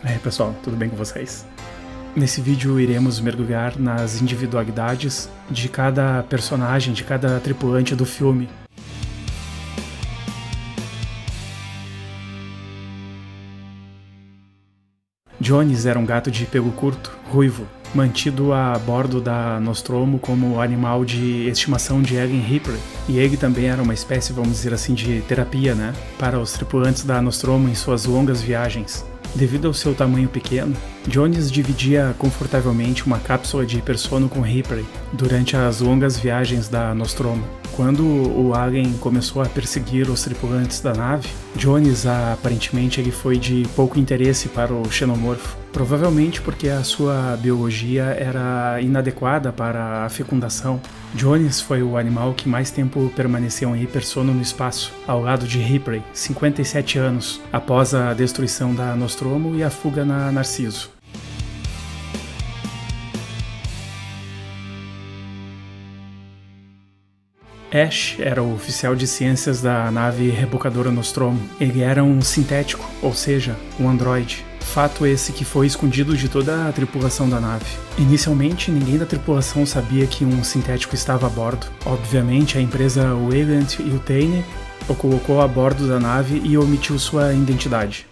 Aí pessoal, tudo bem com vocês? Nesse vídeo iremos mergulhar nas individualidades de cada personagem, de cada tripulante do filme. Jones era um gato de pelo curto, ruivo, mantido a bordo da Nostromo como animal de estimação de Ellen Ripley. E ele também era uma espécie, vamos dizer assim, de terapia, para os tripulantes da Nostromo em suas longas viagens. Devido ao seu tamanho pequeno, Jones dividia confortavelmente uma cápsula de hipersono com Ripley durante as longas viagens da Nostromo. Quando o Alien começou a perseguir os tripulantes da nave, Jones aparentemente ele foi de pouco interesse para o xenomorfo, provavelmente porque a sua biologia era inadequada para a fecundação. Jones foi o animal que mais tempo permaneceu em hipersono no espaço, ao lado de Ripley, 57 anos, após a destruição da Nostromo e a fuga na Narciso. Ash era o oficial de ciências da nave rebocadora Nostromo. Ele era um sintético, ou seja, um androide. Fato esse que foi escondido de toda a tripulação da nave. Inicialmente, ninguém da tripulação sabia que um sintético estava a bordo. Obviamente, a empresa Weyland e Utane o colocou a bordo da nave e omitiu sua identidade.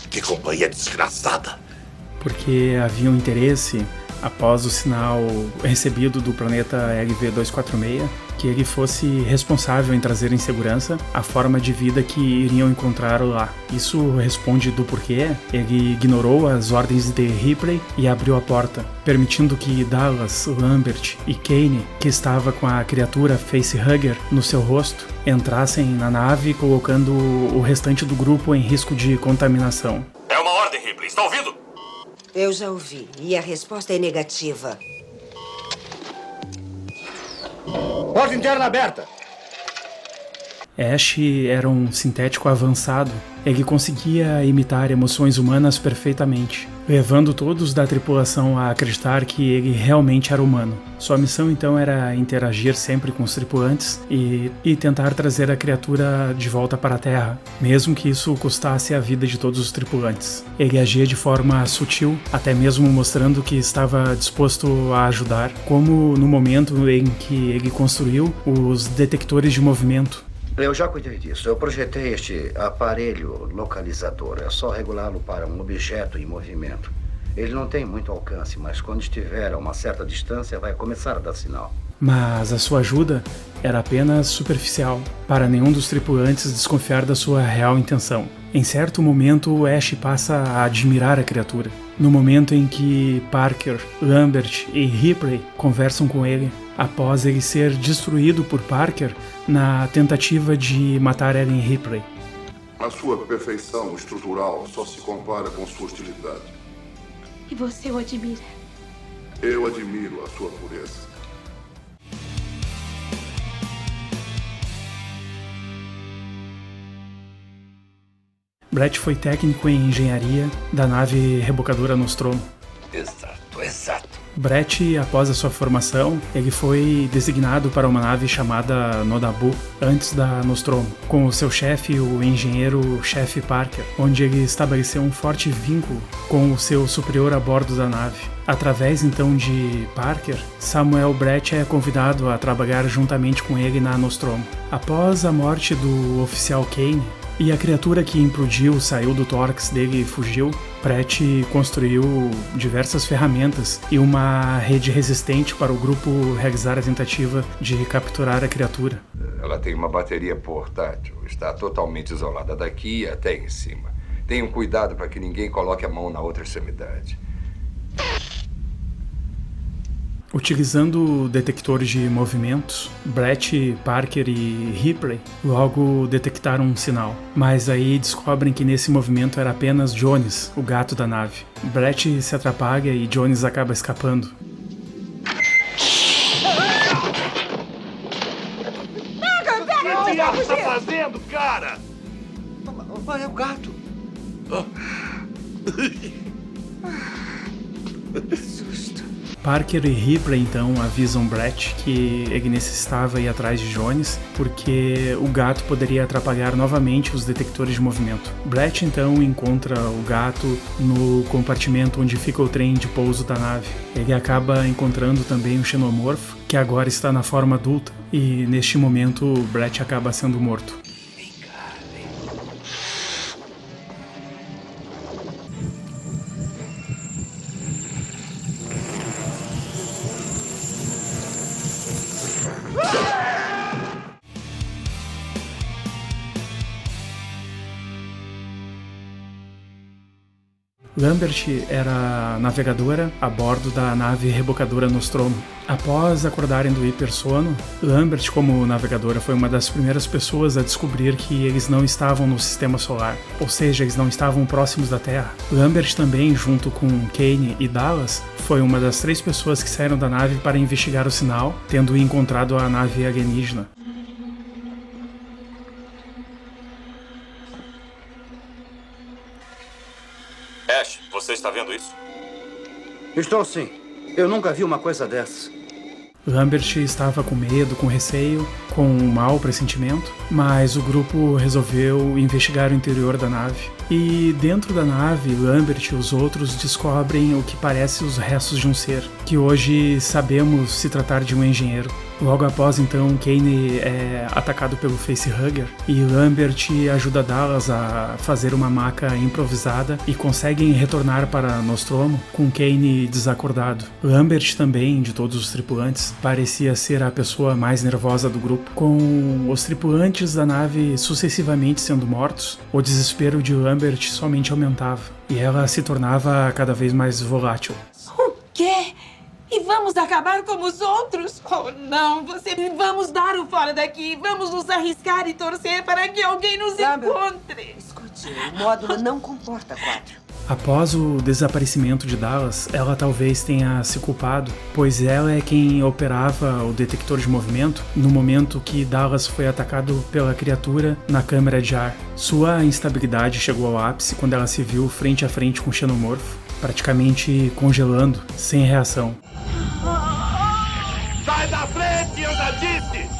Que companhia desgraçada! Porque havia um interesse, após o sinal recebido do planeta LV-246, que ele fosse responsável em trazer em segurança a forma de vida que iriam encontrar lá. Isso responde do porquê ele ignorou as ordens de Ripley e abriu a porta, permitindo que Dallas, Lambert e Kane, que estava com a criatura Facehugger no seu rosto, entrassem na nave, colocando o restante do grupo em risco de contaminação. É uma ordem, Ripley. Está ouvindo? Eu já ouvi, e a resposta é negativa. Porta interna aberta! Ash era um sintético avançado. Ele conseguia imitar emoções humanas perfeitamente, levando todos da tripulação a acreditar que ele realmente era humano. Sua missão então era interagir sempre com os tripulantes e tentar trazer a criatura de volta para a Terra, mesmo que isso custasse a vida de todos os tripulantes. Ele agia de forma sutil, até mesmo mostrando que estava disposto a ajudar, como no momento em que ele construiu os detectores de movimento. Eu já cuidei disso. Eu projetei este aparelho localizador. É só regulá-lo para um objeto em movimento. Ele não tem muito alcance, mas quando estiver a uma certa distância, vai começar a dar sinal. Mas a sua ajuda era apenas superficial, para nenhum dos tripulantes desconfiar da sua real intenção. Em certo momento, Ash passa a admirar a criatura. No momento em que Parker, Lambert e Ripley conversam com ele, após ele ser destruído por Parker na tentativa de matar Ellen Ripley. A sua perfeição estrutural só se compara com sua hostilidade. E você o admira? Eu admiro a sua pureza. Brett foi técnico em engenharia da nave rebocadora Nostromo. Exato. Brett, após a sua formação, ele foi designado para uma nave chamada Nodabu, antes da Nostromo, com o seu chefe, o engenheiro-chefe Parker, onde ele estabeleceu um forte vínculo com o seu superior a bordo da nave. Através então de Parker, Samuel Brett é convidado a trabalhar juntamente com ele na Nostromo. Após a morte do oficial Kane, e a criatura que implodiu saiu do tórax dele e fugiu, Brett construiu diversas ferramentas e uma rede resistente para o grupo realizar a tentativa de capturar a criatura. Ela tem uma bateria portátil, está totalmente isolada daqui e até em cima. Tenham cuidado para que ninguém coloque a mão na outra extremidade. Utilizando detectores de movimentos, Brett, Parker e Ripley logo detectaram um sinal, mas aí descobrem que nesse movimento era apenas Jones, o gato da nave. Brett se atrapalha e Jones acaba escapando. O que diabo está fazendo, cara? Mas é o gato. Que susto. Parker e Ripley então avisam Brett que ele necessitava ir atrás de Jones porque o gato poderia atrapalhar novamente os detectores de movimento. Brett então encontra o gato no compartimento onde fica o trem de pouso da nave. Ele acaba encontrando também o xenomorfo, que agora está na forma adulta, e neste momento Brett acaba sendo morto. Lambert era navegadora a bordo da nave rebocadora Nostromo. Após acordarem do hipersono, Lambert, como navegadora, foi uma das primeiras pessoas a descobrir que eles não estavam no sistema solar, ou seja, eles não estavam próximos da Terra. Lambert também, junto com Kane e Dallas, foi uma das 3 pessoas que saíram da nave para investigar o sinal, tendo encontrado a nave alienígena. Ash, você está vendo isso? Estou sim. Eu nunca vi uma coisa dessas. Lambert estava com medo, com receio, com um mau pressentimento, mas o grupo resolveu investigar o interior da nave. E dentro da nave, Lambert e os outros descobrem o que parece os restos de um ser, que hoje sabemos se tratar de um engenheiro. Logo após, então, Kane é atacado pelo facehugger e Lambert ajuda Dallas a fazer uma maca improvisada e conseguem retornar para Nostromo com Kane desacordado. Lambert também, de todos os tripulantes, parecia ser a pessoa mais nervosa do grupo. Com os tripulantes da nave sucessivamente sendo mortos, o desespero de Lambert somente aumentava e ela se tornava cada vez mais volátil. O quê? E vamos acabar como os outros? Oh, não, vamos dar o fora daqui. Vamos nos arriscar e torcer para que alguém nos encontre. Escute, o módulo não comporta 4. Após o desaparecimento de Dallas, ela talvez tenha se culpado, pois ela é quem operava o detector de movimento no momento que Dallas foi atacado pela criatura na câmara de ar. Sua instabilidade chegou ao ápice quando ela se viu frente a frente com o xenomorfo, praticamente congelando, sem reação. Sai da frente, eu já disse!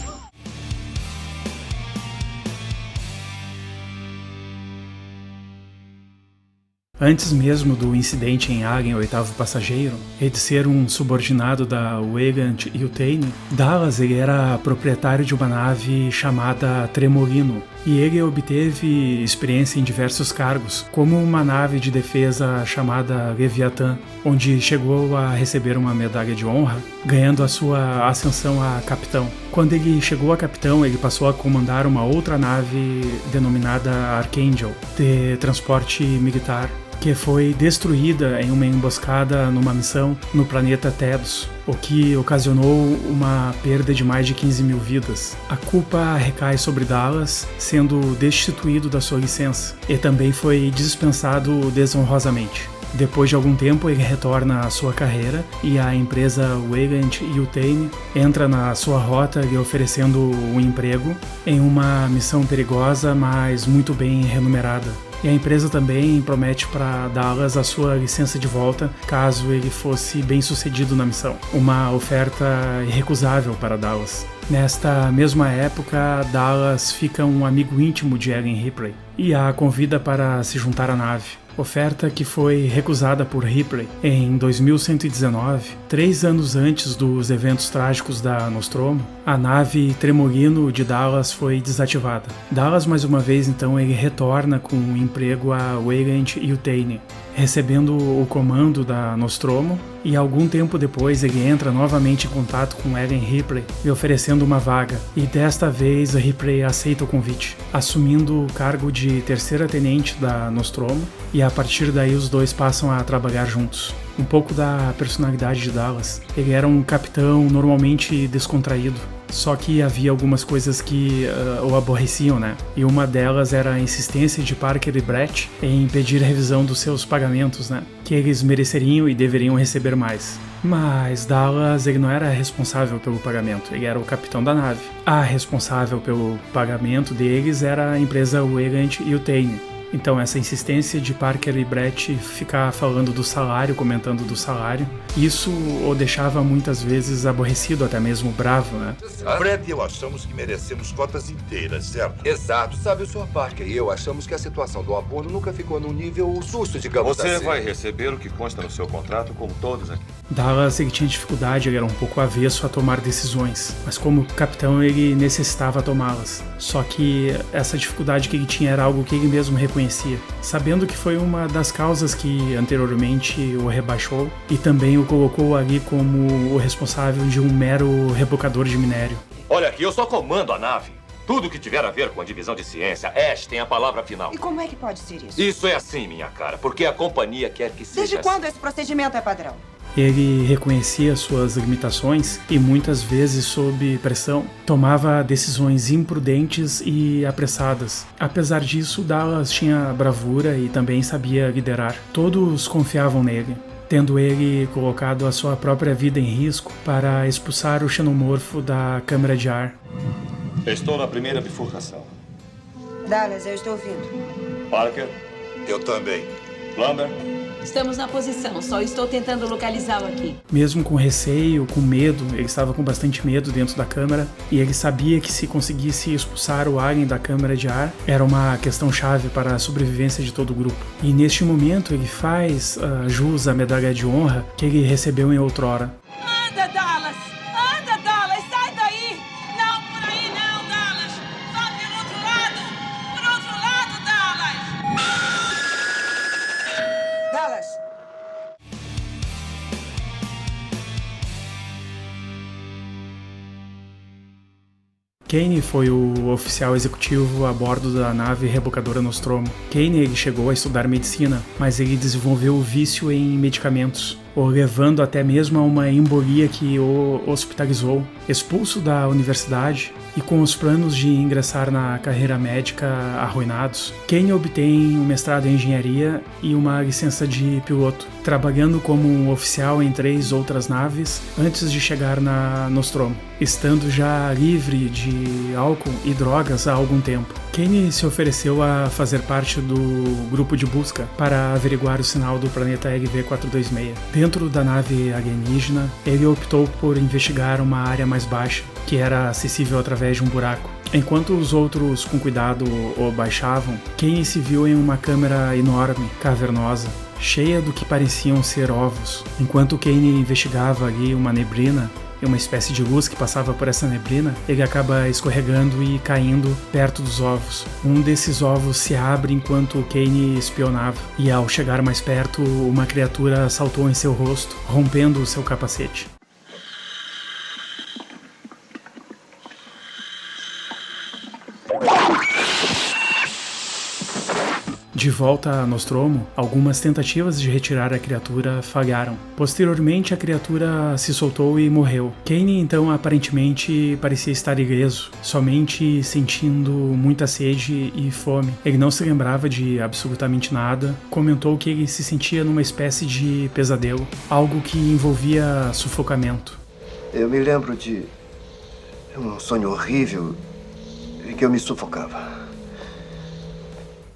Antes mesmo do incidente em Alien, o 8º passageiro, e de ser um subordinado da Weygand e Yutani, Dallas ele era proprietário de uma nave chamada Tremolino, e ele obteve experiência em diversos cargos, como uma nave de defesa chamada Leviathan, onde chegou a receber uma medalha de honra, ganhando a sua ascensão a capitão. Quando ele chegou a capitão, ele passou a comandar uma outra nave denominada Archangel, de transporte militar, que foi destruída em uma emboscada numa missão no planeta Tedos, o que ocasionou uma perda de mais de 15 mil vidas. A culpa recai sobre Dallas, sendo destituído da sua licença, e também foi dispensado desonrosamente. Depois de algum tempo, ele retorna à sua carreira e a empresa Weygand Yutani entra na sua rota lhe oferecendo um emprego em uma missão perigosa, mas muito bem remunerada. E a empresa também promete para Dallas a sua licença de volta caso ele fosse bem sucedido na missão. Uma oferta irrecusável para Dallas. Nesta mesma época, Dallas fica um amigo íntimo de Ellen Ripley e a convida para se juntar à nave. Oferta que foi recusada por Ripley em 2119, 3 anos antes dos eventos trágicos da Nostromo. A nave Tremolino de Dallas foi desativada. Dallas, mais uma vez, então, ele retorna com um emprego a Weygand Yutani, recebendo o comando da Nostromo, e algum tempo depois ele entra novamente em contato com Ellen Ripley, lhe oferecendo uma vaga, e desta vez a Ripley aceita o convite, assumindo o cargo de 3ª tenente da Nostromo, e a partir daí os dois passam a trabalhar juntos. Um pouco da personalidade de Dallas. Ele era um capitão normalmente descontraído, só que havia algumas coisas que o aborreciam, né? E uma delas era a insistência de Parker e Brett em pedir revisão dos seus pagamentos, né? Que eles mereceriam e deveriam receber mais. Mas Dallas ele não era responsável pelo pagamento, ele era o capitão da nave. A responsável pelo pagamento deles era a empresa Weygand Yutani. Então essa insistência de Parker e Brett ficar falando do salário, comentando do salário, isso o deixava muitas vezes aborrecido, até mesmo bravo, né? Brett e eu achamos que merecemos cotas inteiras, certo? Exato. Sabe, o Sr. Parker e eu achamos que a situação do Apollo nunca ficou num nível susto, digamos assim. Você vai receber o que consta no seu contrato, como todos aqui. Dallas, ele tinha dificuldade, ele era um pouco avesso a tomar decisões, mas como capitão ele necessitava tomá-las. Só que essa dificuldade que ele tinha era algo que ele mesmo reconhecia, sabendo que foi uma das causas que anteriormente o rebaixou e também o colocou ali como o responsável de um mero rebocador de minério. Olha aqui, eu só comando a nave. Tudo que tiver a ver com a divisão de ciência, Ash tem a palavra final. E como é que pode ser isso? Isso é assim, minha cara, porque a companhia quer que seja Desde quando assim. esse procedimento é padrão? Ele reconhecia suas limitações e muitas vezes, sob pressão, tomava decisões imprudentes e apressadas. Apesar disso, Dallas tinha bravura e também sabia liderar. Todos confiavam nele, tendo ele colocado a sua própria vida em risco para expulsar o xenomorfo da câmara de ar. Estou na primeira bifurcação. Dallas, eu estou ouvindo. Parker, Eu também. Plumber. Estamos na posição, só estou tentando localizá-lo aqui. Mesmo com receio, com medo, ele estava com bastante medo dentro da câmara e ele sabia que se conseguisse expulsar o alien da câmara de ar era uma questão chave para a sobrevivência de todo o grupo. E neste momento ele faz jus à medalha de honra que ele recebeu em outrora. Anda, Dallas! Anda, Dallas! Sai daí! Não, por aí não, Dallas! Vá pelo outro lado! Por outro lado, Dallas! Dallas! Kane foi o oficial executivo a bordo da nave rebocadora Nostromo. Kane ele chegou a estudar medicina, mas ele desenvolveu o vício em medicamentos, o levando até mesmo a uma embolia que o hospitalizou. Expulso da universidade e com os planos de ingressar na carreira médica arruinados, Kane obtém um mestrado em engenharia e uma licença de piloto, trabalhando como um oficial em 3 outras naves antes de chegar na Nostromo, estando já livre de álcool e drogas há algum tempo. Kane se ofereceu a fazer parte do grupo de busca para averiguar o sinal do planeta LV-426. Dentro da nave alienígena, ele optou por investigar uma área mais baixa, que era acessível através de um buraco. Enquanto os outros com cuidado o baixavam, Kane se viu em uma câmara enorme, cavernosa, cheia do que pareciam ser ovos. Enquanto Kane investigava ali uma neblina, uma espécie de luz que passava por essa neblina, ele acaba escorregando e caindo perto dos ovos. Um desses ovos se abre enquanto Kane espionava, e ao chegar mais perto, uma criatura saltou em seu rosto, rompendo o seu capacete. De volta a Nostromo, algumas tentativas de retirar a criatura falharam. Posteriormente, a criatura se soltou e morreu. Kane, então, aparentemente parecia estar ileso, somente sentindo muita sede e fome. Ele não se lembrava de absolutamente nada. Comentou que ele se sentia numa espécie de pesadelo, algo que envolvia sufocamento. Eu me lembro de um sonho horrível em que eu me sufocava.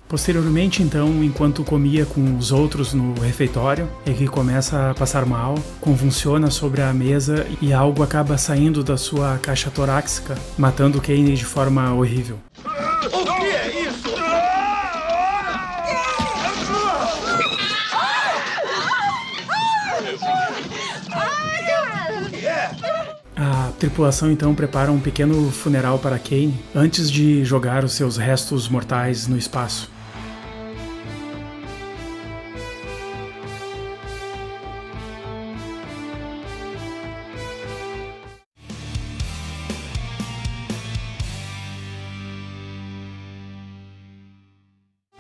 Posteriormente, então, enquanto comia com os outros no refeitório, ele começa a passar mal, convulsiona sobre a mesa e algo acaba saindo da sua caixa torácica, matando Kane de forma horrível. O que é isso? A tripulação então prepara um pequeno funeral para Kane antes de jogar os seus restos mortais no espaço.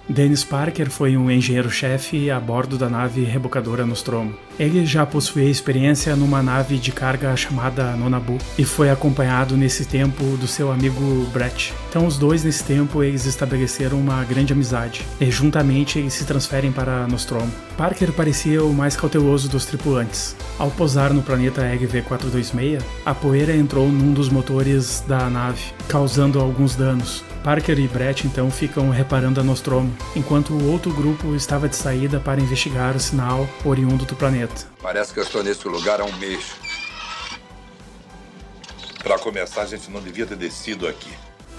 Dennis Parker foi um engenheiro-chefe a bordo da nave rebocadora Nostromo. Ele já possuía experiência numa nave de carga chamada Nonnabu e foi acompanhado nesse tempo do seu amigo Brett. Então os dois nesse tempo eles estabeleceram uma grande amizade e juntamente eles se transferem para Nostromo. Parker parecia o mais cauteloso dos tripulantes. Ao pousar no planeta LV-426, a poeira entrou num dos motores da nave, causando alguns danos. Parker e Brett então ficam reparando a Nostromo, enquanto o outro grupo estava de saída para investigar o sinal oriundo do planeta. Parece que eu estou nesse lugar há um mês. Para começar, a gente não devia ter descido aqui.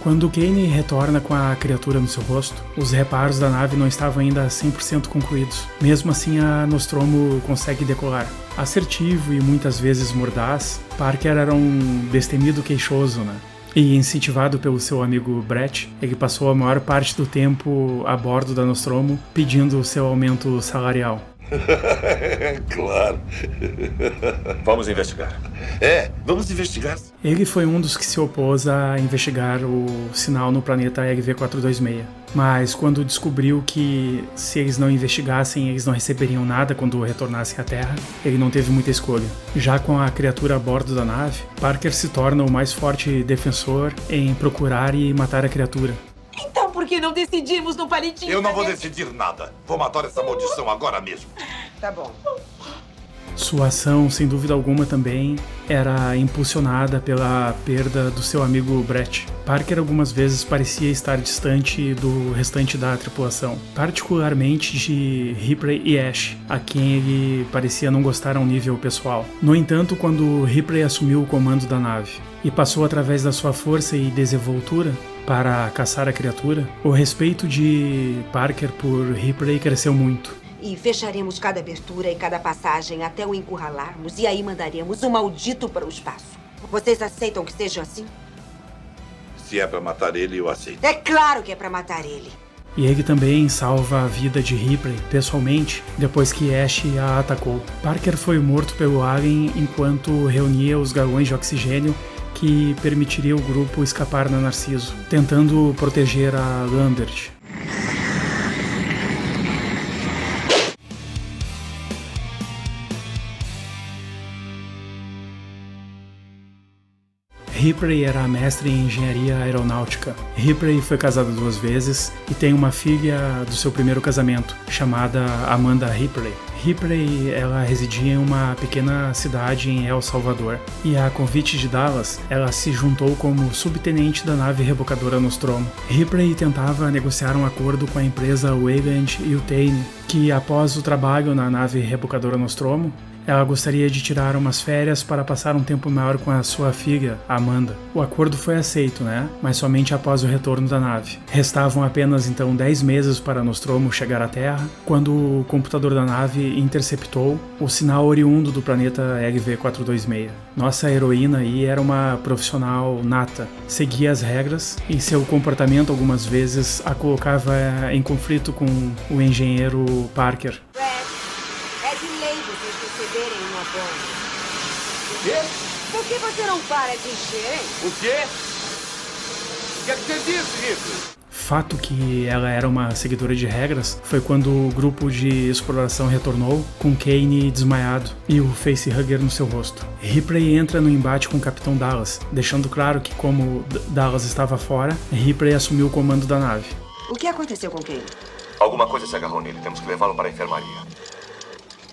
Quando Kane retorna com a criatura no seu rosto, os reparos da nave não estavam ainda 100% concluídos. Mesmo assim, a Nostromo consegue decolar. Assertivo e muitas vezes mordaz, Parker era um destemido queixoso, né? E incentivado pelo seu amigo Brett, ele passou a maior parte do tempo a bordo da Nostromo pedindo seu aumento salarial. Claro. Vamos investigar. Vamos investigar. Ele foi um dos que se opôs a investigar o sinal no planeta LV-426. Mas quando descobriu que se eles não investigassem, eles não receberiam nada quando retornassem à Terra, ele não teve muita escolha. Já com a criatura a bordo da nave, Parker se torna o mais forte defensor em procurar e matar a criatura. Então por que não decidimos no palitinho? Eu não vou decidir nada. Vou matar essa maldição agora mesmo. Tá bom. Sua ação, sem dúvida alguma, também era impulsionada pela perda do seu amigo Brett. Parker algumas vezes parecia estar distante do restante da tripulação, particularmente de Ripley e Ash, a quem ele parecia não gostar a um nível pessoal. No entanto, quando Ripley assumiu o comando da nave e passou através da sua força e desenvoltura para caçar a criatura, o respeito de Parker por Ripley cresceu muito. E fecharemos cada abertura e cada passagem até o encurralarmos e aí mandaremos o maldito para o espaço. Vocês aceitam que seja assim? Se é pra matar ele, eu aceito. É claro que é para matar ele. E ele também salva a vida de Ripley, pessoalmente, depois que Ash a atacou. Parker foi morto pelo Alien enquanto reunia os galões de oxigênio que permitiria o grupo escapar na Narciso, tentando proteger a Lambert. Ripley era mestre em engenharia aeronáutica. Ripley foi casada 2 vezes e tem uma filha do seu primeiro casamento, chamada Amanda Ripley. Ripley, ela residia em uma pequena cidade em El Salvador, e a convite de Dallas, ela se juntou como subtenente da nave rebocadora Nostromo. Ripley tentava negociar um acordo com a empresa Weyland Yutani, que após o trabalho na nave rebocadora Nostromo, ela gostaria de tirar umas férias para passar um tempo maior com a sua filha, Amanda. O acordo foi aceito, né? Mas somente após o retorno da nave. Restavam apenas então 10 meses para Nostromo chegar à Terra, quando o computador da nave interceptou o sinal oriundo do planeta LV-426. Nossa heroína aí era uma profissional nata, seguia as regras e seu comportamento algumas vezes a colocava em conflito com o engenheiro Parker. Por que você não para de encher, hein? O quê? O que é que você disse, Ripley? Fato que ela era uma seguidora de regras foi quando o grupo de exploração retornou, com Kane desmaiado e o facehugger no seu rosto. Ripley entra no embate com o Capitão Dallas, deixando claro que, como Dallas estava fora, Ripley assumiu o comando da nave. O que aconteceu com Kane? Alguma coisa se agarrou nele. Temos que levá-lo para a enfermaria.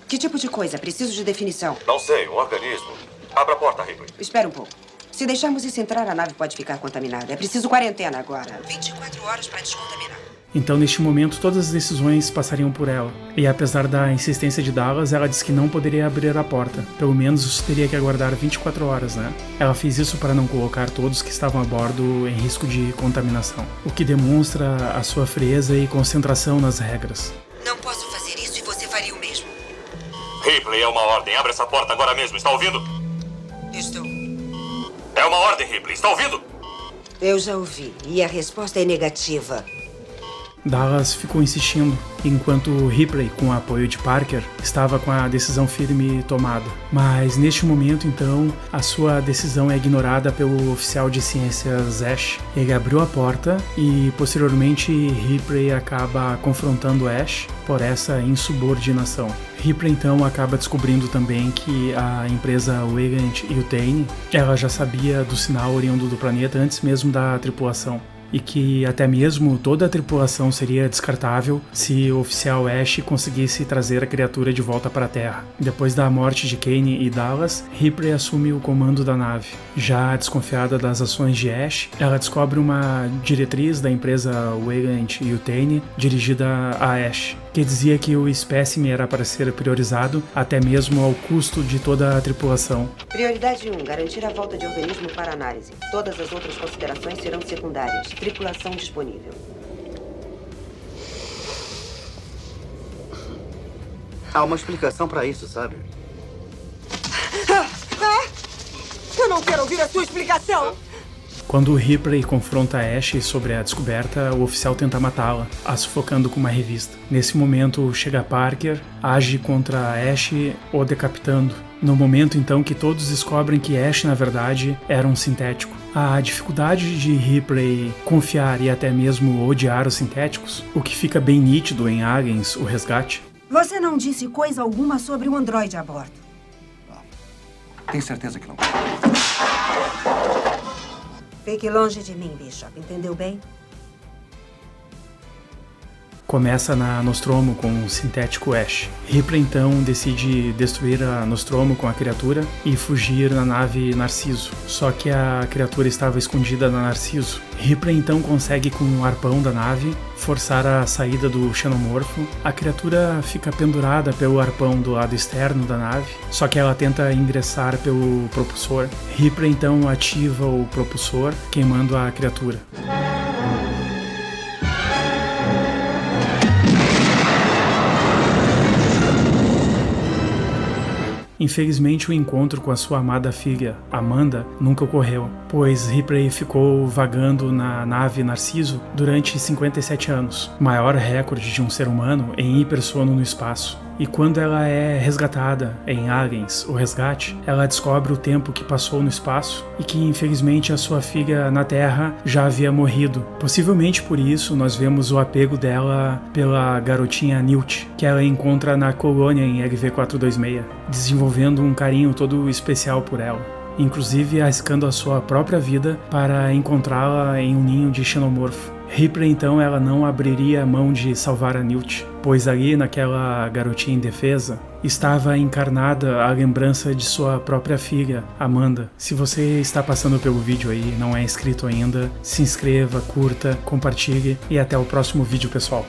Que tipo de coisa? Preciso de definição. Não sei, um organismo. Abra a porta, Ripley. Espera um pouco. Se deixarmos isso entrar, a nave pode ficar contaminada. É preciso quarentena agora. 24 horas para descontaminar. Então, neste momento, todas as decisões passariam por ela. E apesar da insistência de Dallas, ela disse que não poderia abrir a porta. Pelo menos teria que aguardar 24 horas, né? Ela fez isso para não colocar todos que estavam a bordo em risco de contaminação, o que demonstra a sua frieza e concentração nas regras. Não posso fazer isso e você faria o mesmo. Ripley, é uma ordem. Abre essa porta agora mesmo. Está ouvindo? Estou. É uma ordem, Ripley. Está ouvindo? Eu já ouvi. E a resposta é negativa. Dallas ficou insistindo, enquanto Ripley, com o apoio de Parker, estava com a decisão firme tomada. Mas neste momento, então, a sua decisão é ignorada pelo oficial de ciências Ash. Ele abriu a porta e, posteriormente, Ripley acaba confrontando Ash por essa insubordinação. Ripley, então, acaba descobrindo também que a empresa Weyland-Yutani, ela já sabia do sinal oriundo do planeta antes mesmo da tripulação, e que até mesmo toda a tripulação seria descartável se o oficial Ash conseguisse trazer a criatura de volta para a Terra. Depois da morte de Kane e Dallas, Ripley assume o comando da nave. Já desconfiada das ações de Ash, ela descobre uma diretriz da empresa Weyland-Yutani dirigida a Ash, que dizia que o espécime era para ser priorizado até mesmo ao custo de toda a tripulação. Prioridade 1, garantir a volta de organismo para análise. Todas as outras considerações serão secundárias. Tripulação disponível. Há uma explicação para isso, sabe? Eu não quero ouvir a sua explicação! Quando Ripley confronta Ash sobre a descoberta, o oficial tenta matá-la, a sufocando com uma revista. Nesse momento, chega Parker, age contra Ash, o decapitando. No momento, então, que todos descobrem que Ash, na verdade, era um sintético. A dificuldade de Ripley confiar e até mesmo odiar os sintéticos, o que fica bem nítido em Aliens, o Resgate. Você não disse coisa alguma sobre o androide a bordo. Tem certeza que não? Fique longe de mim, Bishop. Entendeu bem? Começa na Nostromo com o sintético Ash. Ripley então decide destruir a Nostromo com a criatura e fugir na nave Narciso. Só que a criatura estava escondida na Narciso. Ripley então consegue, com o arpão da nave, forçar a saída do xenomorfo. A criatura fica pendurada pelo arpão do lado externo da nave, só que ela tenta ingressar pelo propulsor. Ripley então ativa o propulsor, queimando a criatura. Infelizmente, o encontro com a sua amada filha, Amanda, nunca ocorreu, pois Ripley ficou vagando na nave Narciso durante 57 anos, maior recorde de um ser humano em hipersono no espaço. E quando ela é resgatada em Aliens, o Resgate, ela descobre o tempo que passou no espaço e que, infelizmente, a sua filha na Terra já havia morrido. Possivelmente por isso, nós vemos o apego dela pela garotinha Newt, que ela encontra na colônia em LV-426, desenvolvendo um carinho todo especial por ela, inclusive arriscando a sua própria vida para encontrá-la em um ninho de xenomorfo. Ripley então ela não abriria a mão de salvar a Newt, pois ali naquela garotinha indefesa estava encarnada a lembrança de sua própria filha, Amanda. Se você está passando pelo vídeo aí e não é inscrito ainda, se inscreva, curta, compartilhe e até o próximo vídeo, pessoal.